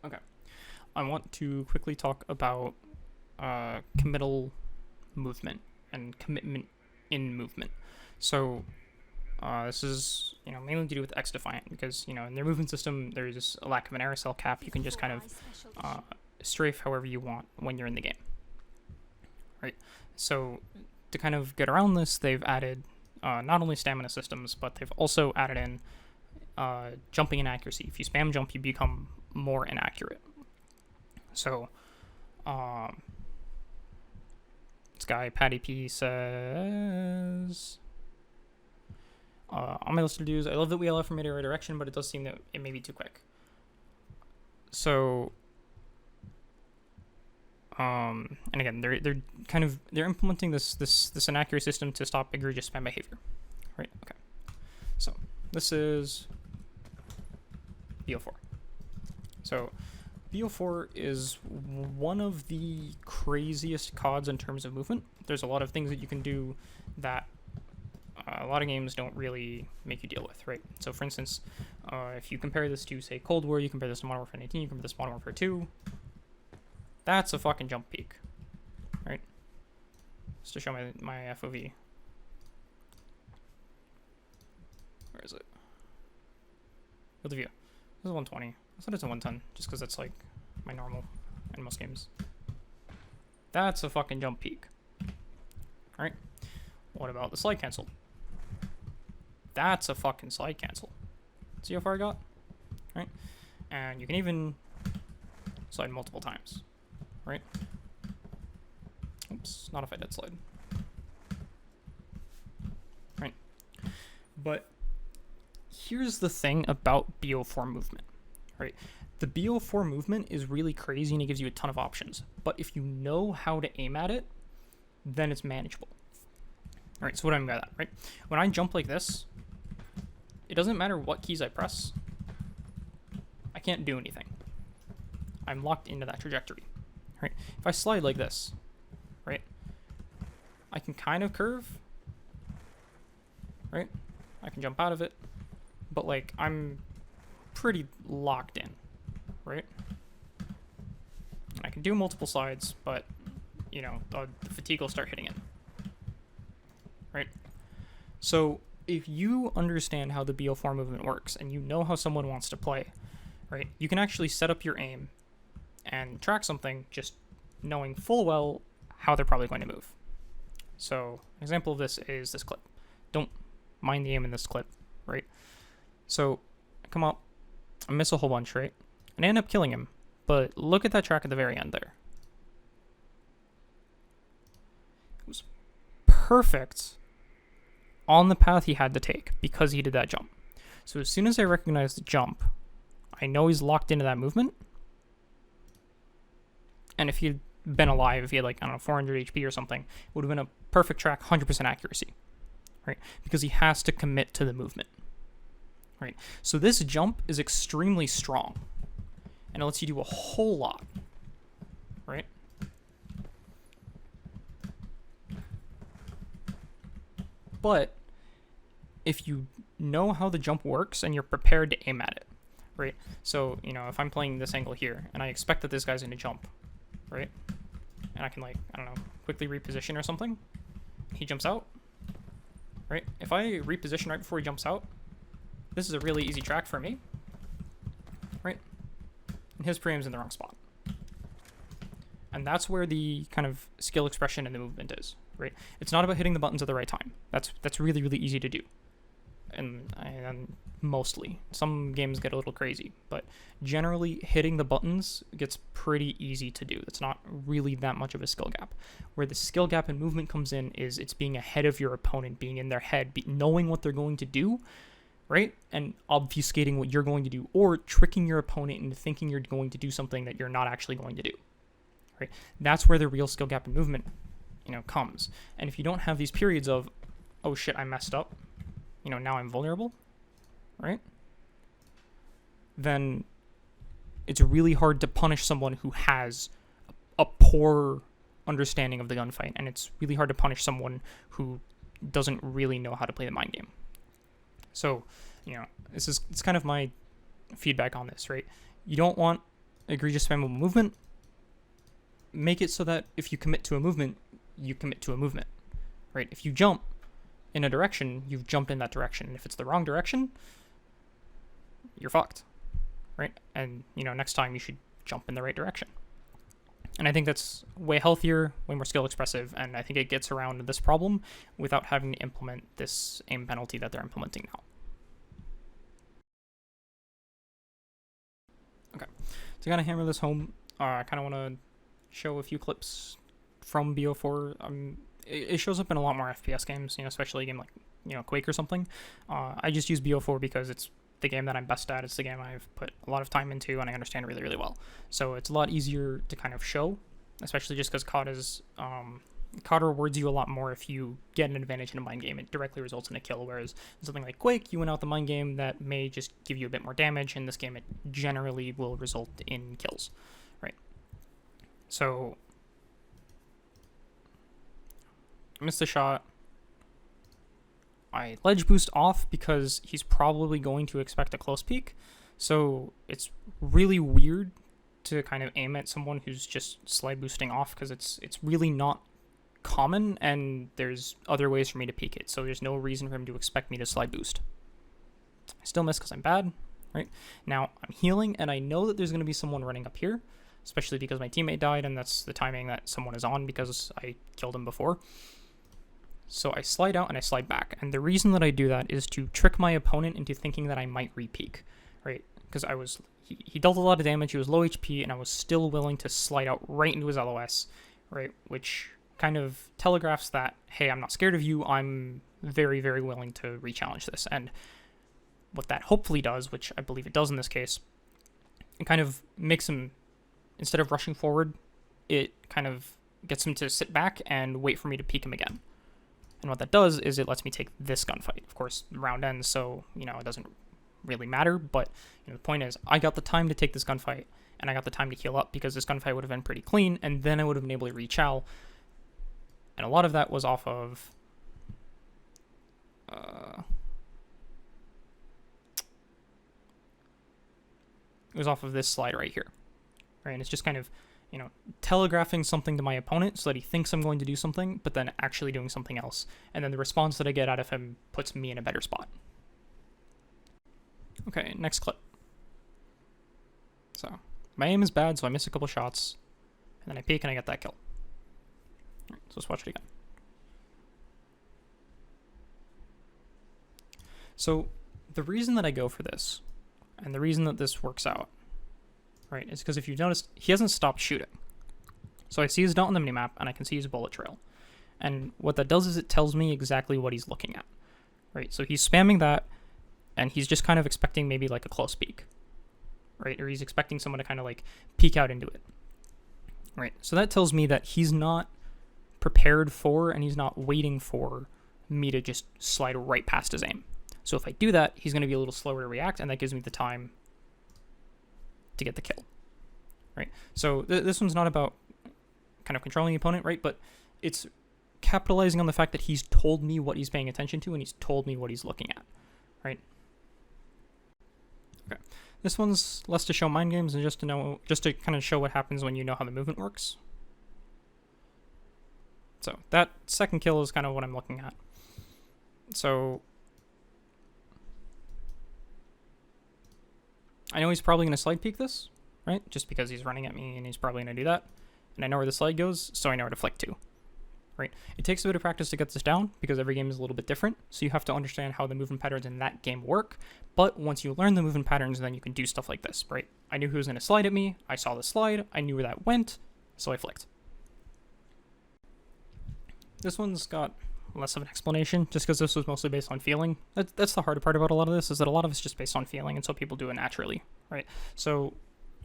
Okay. I want to quickly talk about committal movement and commitment in movement. So this is mainly to do with X Defiant because in their movement system there's a lack of an aerosol cap. You can just kind of strafe however you want when you're in the game, right? So to kind of get around this, they've added not only stamina systems, but they've also added in jumping inaccuracy. If you spam jump, you become more inaccurate. So, this guy, Patty P, says, on my list of do's, I love that we allow for mid-air redirection, but it does seem that it may be too quick. So, and again, they're implementing this inaccurate system to stop egregious spam behavior, right? Okay. So, this is BO4. So, BO4 is one of the craziest CODs in terms of movement. There's a lot of things that you can do that a lot of games don't really make you deal with, right? So, for instance, if you compare this to, say, Cold War, you compare this to Modern Warfare 19, you compare this to Modern Warfare 2, that's a fucking jump peak, right? Just to show my FOV. Where is it? Field of view. This is 120. I thought it's a 110, just because that's like my normal in most games. That's a fucking jump peak. Alright. What about the slide cancel? That's a fucking slide cancel. See how far I got? Right? And you can even slide multiple times. Right? Oops, not if I dead slide. Right. But here's the thing about BO4 movement, right? The BO4 movement is really crazy and it gives you a ton of options. But if you know how to aim at it, then it's manageable. All right, so what do I mean by that, right? When I jump like this, it doesn't matter what keys I press. I can't do anything. I'm locked into that trajectory, right? If I slide like this, right, I can kind of curve, right? I can jump out of it, but like I'm pretty locked in, right? And I can do multiple slides, but the fatigue will start hitting it, right? So if you understand how the BO4 movement works and you know how someone wants to play, right, you can actually set up your aim and track something just knowing full well how they're probably going to move. So an example of this is this clip. Don't mind the aim in this clip, right? So I come up, I miss a whole bunch, right? And I end up killing him. But look at that track at the very end there. It was perfect on the path he had to take because he did that jump. So as soon as I recognize the jump, I know he's locked into that movement. And if he'd been alive, if he had 400 HP or something, it would have been a perfect track, 100% accuracy, right? Because he has to commit to the movement, right? So this jump is extremely strong, and it lets you do a whole lot, right? But if you know how the jump works and you're prepared to aim at it, right? So, if I'm playing this angle here and I expect that this guy's going to jump, right? And I can quickly reposition or something. He jumps out, right? If I reposition right before he jumps out, this is a really easy track for me, right? And his pre-aim's in the wrong spot. And that's where the kind of skill expression in the movement is, right? It's not about hitting the buttons at the right time. That's really, really easy to do. And mostly. Some games get a little crazy, but generally hitting the buttons gets pretty easy to do. It's not really that much of a skill gap. Where the skill gap in movement comes in is it's being ahead of your opponent, being in their head, knowing what they're going to do, right? And obfuscating what you're going to do, or tricking your opponent into thinking you're going to do something that you're not actually going to do, right? That's where the real skill gap in movement, comes. And if you don't have these periods of, oh shit, I messed up, now I'm vulnerable, right? Then it's really hard to punish someone who has a poor understanding of the gunfight, and it's really hard to punish someone who doesn't really know how to play the mind game. So, it's kind of my feedback on this, right? You don't want egregious spammable movement, make it so that if you commit to a movement, you commit to a movement, right? If you jump in a direction, you've jumped in that direction. And if it's the wrong direction, you're fucked, right? And, next time you should jump in the right direction. And I think that's way healthier, way more skill expressive, and I think it gets around this problem without having to implement this aim penalty that they're implementing now. Okay, to kind of hammer this home, I kind of want to show a few clips from BO4. It shows up in a lot more FPS games, especially a game like, Quake or something. I just use BO4 because it's the game that I'm best at. It's the game I've put a lot of time into and I understand really, really well. So it's a lot easier to kind of show, especially just because COD rewards you a lot more if you get an advantage in a mind game. It directly results in a kill, whereas in something like Quake, you win out the mind game that may just give you a bit more damage. In this game, it generally will result in kills, right? So I missed the shot. I ledge boost off because he's probably going to expect a close peek. So it's really weird to kind of aim at someone who's just slide boosting off because it's really not common and there's other ways for me to peek it. So there's no reason for him to expect me to slide boost. I still miss because I'm bad, right? Now I'm healing and I know that there's going to be someone running up here, especially because my teammate died and that's the timing that someone is on because I killed him before. So I slide out and I slide back. And the reason that I do that is to trick my opponent into thinking that I might re-peek, right? Because he dealt a lot of damage, he was low HP, and I was still willing to slide out right into his LOS, right? Which kind of telegraphs that, hey, I'm not scared of you, I'm very, very willing to re-challenge this. And what that hopefully does, which I believe it does in this case, it kind of makes him, instead of rushing forward, it kind of gets him to sit back and wait for me to peek him again. And what that does is it lets me take this gunfight. Of course, the round ends, so, it doesn't really matter. But, the point is, I got the time to take this gunfight, and I got the time to heal up because this gunfight would have been pretty clean, and then I would have been able to re-chow. And a lot of that was off of... it was off of this slide right here. Right, and it's just kind of... telegraphing something to my opponent so that he thinks I'm going to do something, but then actually doing something else. And then the response that I get out of him puts me in a better spot. Okay, next clip. So, my aim is bad, so I miss a couple shots. And then I peek and I get that kill. Alright, so let's watch it again. So, the reason that I go for this, and the reason that this works out, right, is because if you've noticed, he hasn't stopped shooting. So I see his dot on the minimap, and I can see his bullet trail. And what that does is it tells me exactly what he's looking at, right? So he's spamming that, and he's just kind of expecting maybe like a close peek, right? Or he's expecting someone to kind of like peek out into it, right? So that tells me that he's not prepared for, and he's not waiting for me to just slide right past his aim. So if I do that, he's going to be a little slower to react, and that gives me the time to get the kill, right? So this one's not about kind of controlling the opponent, right? But it's capitalizing on the fact that he's told me what he's paying attention to and he's told me what he's looking at, right? Okay, this one's less to show mind games and just to kind of show what happens when you know how the movement works. So that second kill is kind of what I'm looking at. So I know he's probably going to slide peek this, right? Just because he's running at me and he's probably going to do that. And I know where the slide goes, so I know where to flick to, right? It takes a bit of practice to get this down because every game is a little bit different. So you have to understand how the movement patterns in that game work. But once you learn the movement patterns, then you can do stuff like this, right? I knew who was going to slide at me. I saw the slide. I knew where that went, so I flicked. This one's got less of an explanation, just because this was mostly based on feeling. That's the hard part about a lot of this, is that a lot of it's just based on feeling, and so people do it naturally, right? So,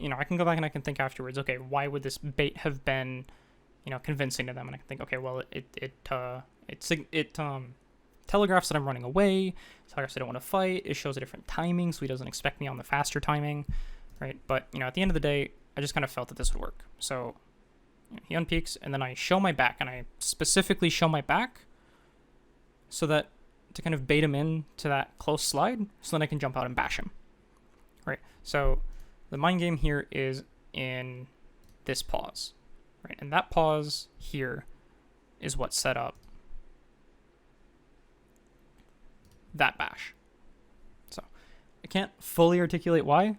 I can go back and I can think afterwards, okay, why would this bait have been, convincing to them? And I can think, okay, well, it telegraphs that I'm running away, telegraphs I don't want to fight, it shows a different timing, so he doesn't expect me on the faster timing, right? But, at the end of the day, I just kind of felt that this would work. So, he unpeaks, and then I show my back, and I specifically show my back so that to kind of bait him in to that close slide so then I can jump out and bash him, right? So the mind game here is in this pause, right? And that pause here is what set up that bash. So I can't fully articulate why,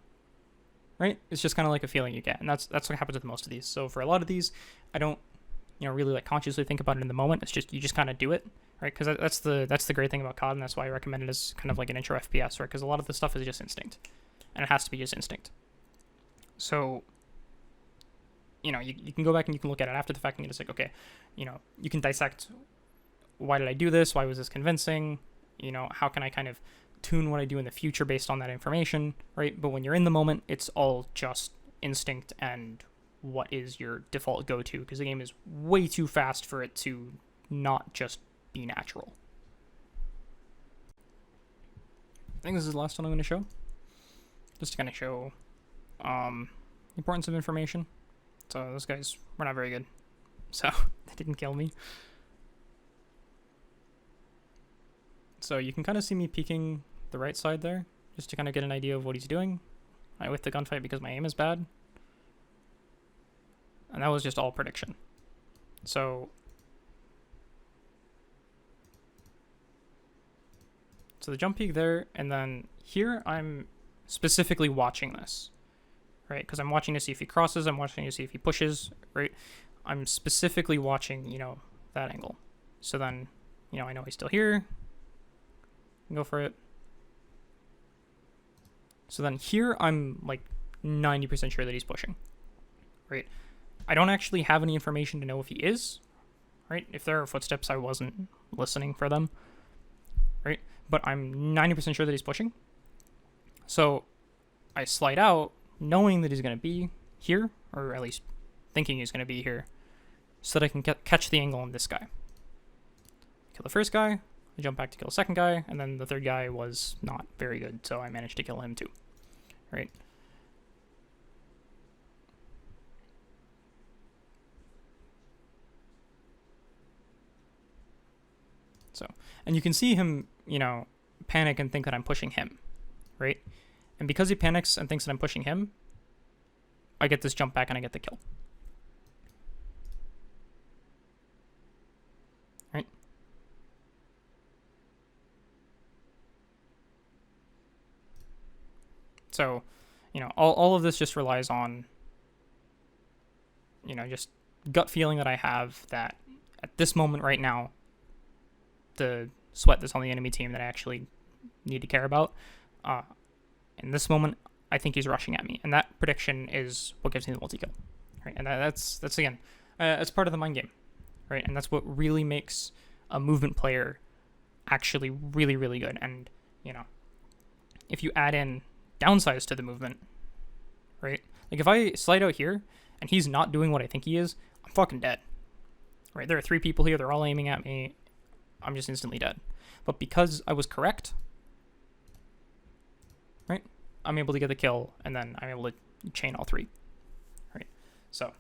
right? It's just kind of like a feeling you get, and that's what happens with most of these. So for a lot of these, I don't, really like consciously think about it in the moment. It's just you just kind of do it, right? Because that's the great thing about COD, and that's why I recommend it as kind of like an intro FPS, right? Because a lot of the stuff is just instinct, and it has to be just instinct. So, you can go back and you can look at it after the fact and you're just like, okay, you can dissect, why did I do this? Why was this convincing? How can I kind of tune what I do in the future based on that information, right? But when you're in the moment, it's all just instinct and what is your default go-to, because the game is way too fast for it to not just be natural. I think this is the last one I'm going to show, just to kind of show importance of information. So those guys were not very good, so they didn't kill me. So you can kind of see me peeking the right side there, just to kind of get an idea of what he's doing. I whiffed the gunfight because my aim is bad. And that was just all prediction. So the jump peek there, and then here I'm specifically watching this, right? Because I'm watching to see if he crosses, I'm watching to see if he pushes, right? I'm specifically watching, that angle. So then, I know he's still here. Go for it. So then here I'm like 90% sure that he's pushing, right? I don't actually have any information to know if he is, right? If there are footsteps, I wasn't listening for them, right? But I'm 90% sure that he's pushing. So I slide out knowing that he's going to be here, or at least thinking he's going to be here, so that I can catch the angle on this guy. Kill the first guy, I jump back to kill the second guy, and then the third guy was not very good, so I managed to kill him too, right? So, and you can see him, panic and think that I'm pushing him, right? And because he panics and thinks that I'm pushing him, I get this jump back and I get the kill. Right? So, all of this just relies on, just gut feeling that I have that at this moment right now, the sweat that's on the enemy team that I actually need to care about, in this moment, I think he's rushing at me, and that prediction is what gives me the multi-kill, right? And that's again, it's part of the mind game, right? And that's what really makes a movement player actually really, really good. And if you add in downsides to the movement, right? Like if I slide out here and he's not doing what I think he is, I'm fucking dead, right? There are 3 people here, they're all aiming at me, I'm just instantly dead. But because I was correct, right, I'm able to get the kill, and then I'm able to chain all 3, right? So